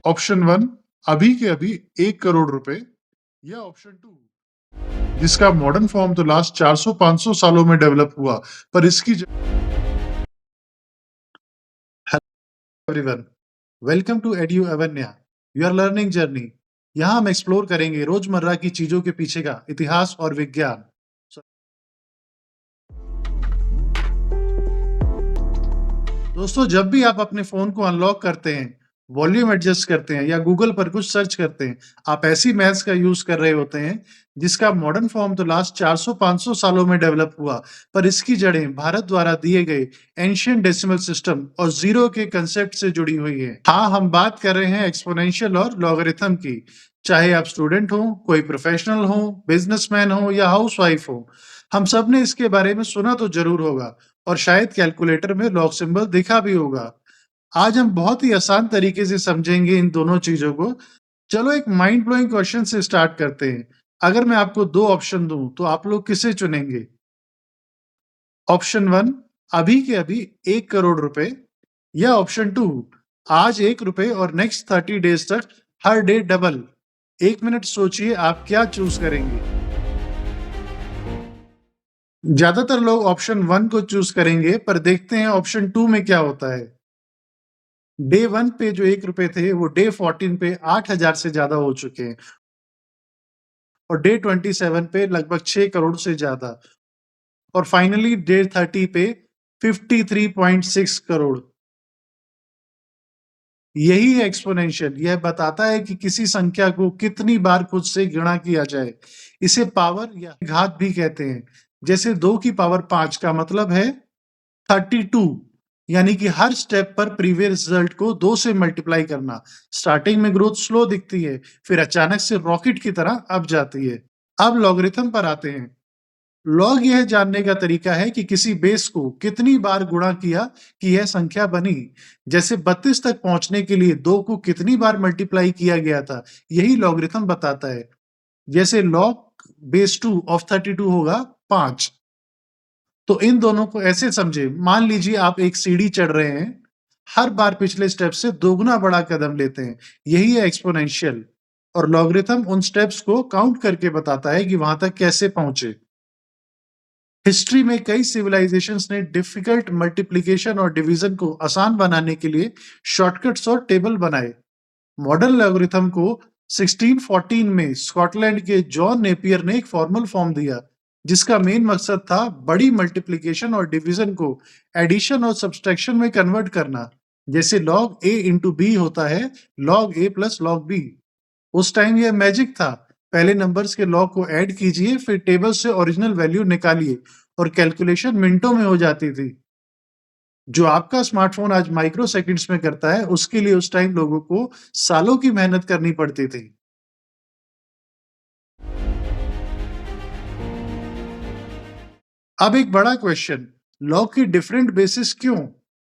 Option 1 अभी के अभी 1 करोड़ रुपए या ऑप्शन 2 जिसका मॉडर्न फॉर्म तो लास्ट 400-500 सालों में डेवलप हुआ पर इसकी everyone, welcome to edu Avanya, your learning journey. यहाँ हम एक्सप्लोर करेंगे रोजमर्रा की चीजों के पीछे का इतिहास और विज्ञान। दोस्तों, जब भी आप अपने फोन को अनलॉक करते हैं, वॉल्यूम एडजस्ट करते हैं या गूगल पर कुछ सर्च करते हैं, आप ऐसी मैथ्स का यूज कर रहे होते हैं जिसका मॉडर्न फॉर्म तो लास्ट 400-500 सालों में डेवलप हुआ पर इसकी जड़ें भारत द्वारा दिए गए एंशियंट डेसिमल सिस्टम और जीरो के कंसेप्ट से जुड़ी हुई है। हाँ, हम बात कर रहे हैं एक्सपोनेंशियल और लॉगरिथम की। चाहे आप स्टूडेंट हो, कोई प्रोफेशनल हो, बिजनेसमैन हो या हाउसवाइफ हो, हम सब ने इसके बारे में सुना तो जरूर होगा और शायद कैलकुलेटर में लॉग सिंबल दिखा भी होगा। आज हम बहुत ही आसान तरीके से समझेंगे इन दोनों चीजों को। चलो एक माइंड ब्लोइंग क्वेश्चन से स्टार्ट करते हैं। अगर मैं आपको दो ऑप्शन दूं तो आप लोग किसे चुनेंगे? ऑप्शन 1 अभी के अभी 1 करोड़ रुपए या ऑप्शन 2 आज 1 रुपए और नेक्स्ट 30 डेज तक हर डे डबल। 1 मिनट सोचिए, आप क्या चूज करेंगे? ज्यादातर लोग ऑप्शन 1 को चूज करेंगे पर देखते हैं ऑप्शन 2 में क्या होता है। डे 1 पे जो 1 रुपए थे वो डे 14 पे 8,000 से ज्यादा हो चुके हैं और डे 27 पे लगभग 6 करोड़ से ज्यादा और फाइनली डे 30 पे 53.6 करोड़। यही है एक्सपोनेंशियल। यह बताता है कि किसी संख्या को कितनी बार खुद से गुणा किया जाए। इसे पावर या घात भी कहते हैं। जैसे 2 की पावर 5 का मतलब है 32, यानी कि हर स्टेप पर प्रीवियस रिजल्ट को 2 से मल्टीप्लाई करना। स्टार्टिंग में ग्रोथ स्लो दिखती है, फिर अचानक से रॉकेट की तरह अप जाती है। अब लॉगरिथम पर आते हैं। लॉग यह जानने का तरीका है कि किसी बेस को कितनी बार गुणा किया कि यह संख्या बनी। जैसे 32 तक पहुंचने के लिए 2 को कितनी बार मल्टीप्लाई किया गया था, यही लॉगरिथम बताता है। जैसे लॉग बेस 2 ऑफ 32 होगा 5। तो इन दोनों को ऐसे समझे, मान लीजिए आप एक सीढ़ी चढ़ रहे हैं, हर बार पिछले स्टेप से दोगुना बड़ा कदम लेते हैं। यही है एक्सपोनेंशियल और लॉगरिथम उन स्टेप्स को काउंट करके बताता है कि वहां तक कैसे पहुंचे। हिस्ट्री में कई सिविलाइजेशंस ने डिफिकल्ट मल्टीप्लिकेशन और डिवीजन को आसान बनाने के लिए शॉर्टकट्स और टेबल बनाए। मॉडर्न लॉगरिथम को 1614 में स्कॉटलैंड के जॉन नेपियर ने एक फॉर्मल फॉर्म दिया जिसका मेन मकसद था बड़ी मल्टीप्लिकेशन और डिवीजन को एडिशन और सब्सट्रैक्शन में कन्वर्ट करना। जैसे लॉग ए इंटू बी होता है लॉग ए प्लस लॉग बी। उस टाइम यह मैजिक था। पहले नंबर्स के लॉग को ऐड कीजिए, फिर टेबल से ओरिजिनल वैल्यू निकालिए और कैलकुलेशन मिनटों में हो जाती थी। जो आपका स्मार्टफोन आज माइक्रो सेकंड्स में करता है, उसके लिए उस टाइम लोगों को सालों की मेहनत करनी पड़ती थी। अब एक बड़ा क्वेश्चन, लॉग की डिफरेंट बेसिस क्यों?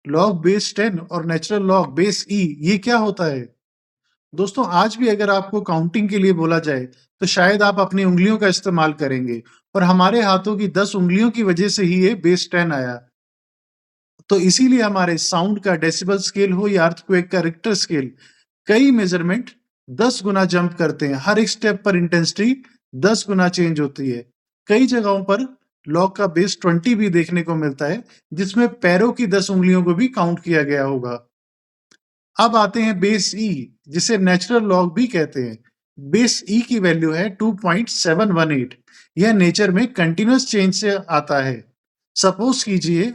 लॉग बेस 10 और नेचुरल लॉग बेस ई, ये क्या होता है? दोस्तों, आज भी अगर आपको काउंटिंग के लिए बोला जाए तो शायद आप अपनी उंगलियों का इस्तेमाल करेंगे और हमारे हाथों की 10 उंगलियों की वजह से ही ये बेस 10 आया। तो इसीलिए हमारे साउंड का डेसिबल स्केल हो या अर्थक्वेक का रिक्टर स्केल, कई मेजरमेंट 10 गुना जंप करते हैं। हर एक स्टेप पर इंटेंसिटी 10 गुना चेंज होती है। कई जगहों पर लॉग का बेस 20 भी देखने को मिलता है जिसमें पैरों की 10 उंगलियों को भी काउंट किया गया होगा। अब आते हैं बेस ई, जिसे नेचुरल लॉग भी कहते हैं। बेस ई की वैल्यू है 2.718। यह नेचर में कंटिन्यूअस चेंज से आता है। सपोज कीजिए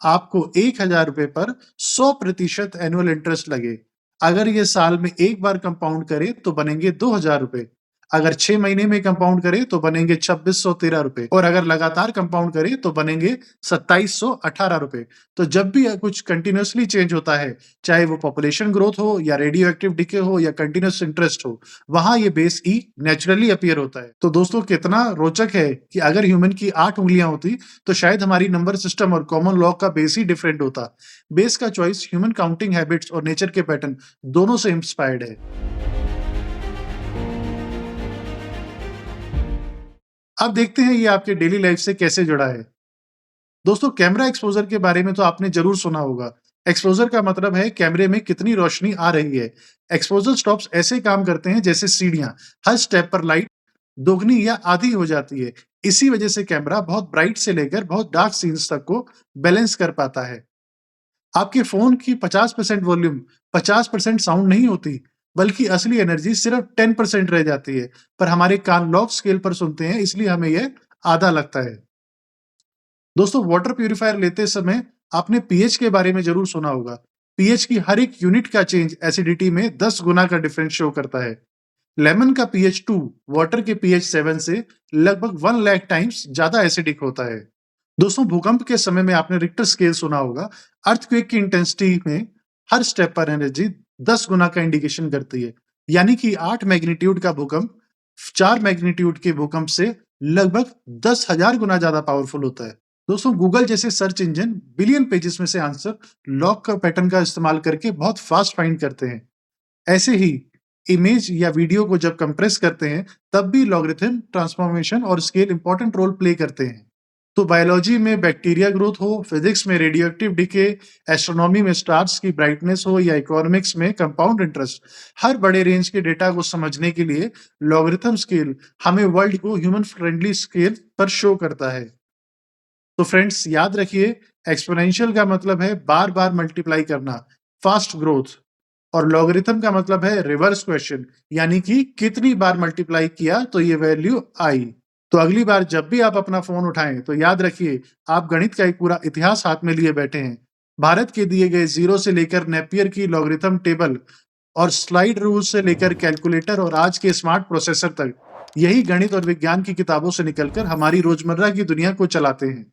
आपको 1,000 रुपए पर 100% एनुअल इंटरेस्ट लगे। अगर ये साल में एक बार कंपाउंड करे तो बनेंगे 2,000 रुपए। अगर 6 महीने में कंपाउंड करे तो बनेंगे 2,613 रुपए और अगर लगातार कंपाउंड करे तो बनेंगे 2,718 रुपए। तो जब भी कुछ कंटिन्यूअसली चेंज होता है, चाहे वो पॉपुलेशन ग्रोथ हो या रेडियो एक्टिव डिके हो या कंटिन्यूअस इंटरेस्ट हो, वहां ये बेस ई नेचुरली अपीयर होता है। तो दोस्तों, कितना रोचक है कि अगर ह्यूमन की 8 उंगलियां होती तो शायद हमारी नंबर सिस्टम और कॉमन लॉ का बेस ही डिफरेंट होता। बेस का चॉइस ह्यूमन काउंटिंग हैबिट्स और नेचर के पैटर्न दोनों से इंस्पायर्ड है। अब देखते हैं ये आपके डेली लाइफ से कैसे जुड़ा है। दोस्तों, कैमरा एक्सपोजर के बारे में तो आपने जरूर सुना होगा। एक्सपोजर का मतलब है कैमरे में कितनी रोशनी आ रही है। एक्सपोजर स्टॉप्स ऐसे काम करते हैं जैसे सीढ़ियां, हर स्टेप पर लाइट दोगुनी या आधी हो जाती है। इसी वजह से कैमरा बहुत ब्राइट से लेकर बहुत डार्क सीन्स तक को बैलेंस कर पाता है। आपके फोन की 50% वॉल्यूम 50% साउंड नहीं होती, बल्कि असली एनर्जी सिर्फ 10% रह जाती है। पर हमारे कान लॉग स्केल पर सुनते हैं, इसलिए हमें यह आधा लगता है। दोस्तों, वाटर प्यूरिफायर लेते समय आपने पीएच के बारे में जरूर सुना होगा। पीएच की हर एक यूनिट का चेंज एसिडिटी में 10 गुना का डिफरेंस शो करता है। लेमन का पीएच 2 वाटर के पीएच 7 से लगभग 1 लाख टाइम्स ज्यादा एसिडिक होता है। दोस्तों, भूकंप के समय में आपने रिक्टर स्केल सुना होगा। अर्थक्वेक की इंटेंसिटी में हर स्टेप पर एनर्जी 10 गुना का इंडिकेशन करती है। यानी कि 8 मैग्नीट्यूड का भूकंप 4 मैग्नीट्यूड के भूकंप से लगभग 10,000 गुना ज्यादा पावरफुल होता है। दोस्तों, गूगल जैसे सर्च इंजन बिलियन पेजेस में से आंसर लॉग का पैटर्न का इस्तेमाल करके बहुत फास्ट फाइंड करते हैं। ऐसे ही इमेज या वीडियो को जब कंप्रेस करते हैं, तब भी लॉगरिथम, ट्रांसफॉर्मेशन और स्केल इंपॉर्टेंट रोल प्ले करते हैं। तो बायोलॉजी में बैक्टीरिया ग्रोथ हो, फिजिक्स में रेडियोएक्टिव डिके, एस्ट्रोनॉमी में स्टार्स की ब्राइटनेस हो या इकोनॉमिक्स में कंपाउंड इंटरेस्ट, हर बड़े रेंज के डेटा को समझने के लिए लॉगरिथम स्केल हमें वर्ल्ड को ह्यूमन फ्रेंडली स्केल पर शो करता है। तो फ्रेंड्स, याद रखिए, एक्सपोनेंशियल का मतलब है बार बार मल्टीप्लाई करना, फास्ट ग्रोथ, और लॉगरिथम का मतलब है रिवर्स क्वेश्चन, यानी कि कितनी बार मल्टीप्लाई किया तो ये वैल्यू आई। तो अगली बार जब भी आप अपना फोन उठाएं, तो याद रखिए आप गणित का एक पूरा इतिहास हाथ में लिए बैठे हैं। भारत के दिए गए जीरो से लेकर नेपियर की लॉगरिथम टेबल और स्लाइड रूल से लेकर कैलकुलेटर और आज के स्मार्ट प्रोसेसर तक, यही गणित और विज्ञान की किताबों से निकलकर हमारी रोजमर्रा की दुनिया को चलाते हैं।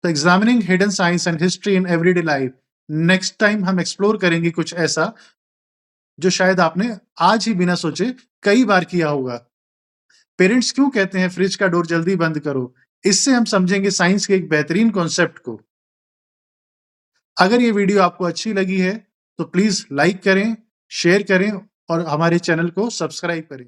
तो examining hidden science and history in everyday life, next time हम एक्सप्लोर करेंगे कुछ ऐसा जो शायद आपने आज ही बिना सोचे कई बार किया होगा। पेरेंट्स क्यों कहते हैं फ्रिज का डोर जल्दी बंद करो? इससे हम समझेंगे साइंस के एक बेहतरीन कॉन्सेप्ट को। अगर ये वीडियो आपको अच्छी लगी है, तो प्लीज लाइक करें, शेयर करें और हमारे चैनल को सब्सक्राइब करें।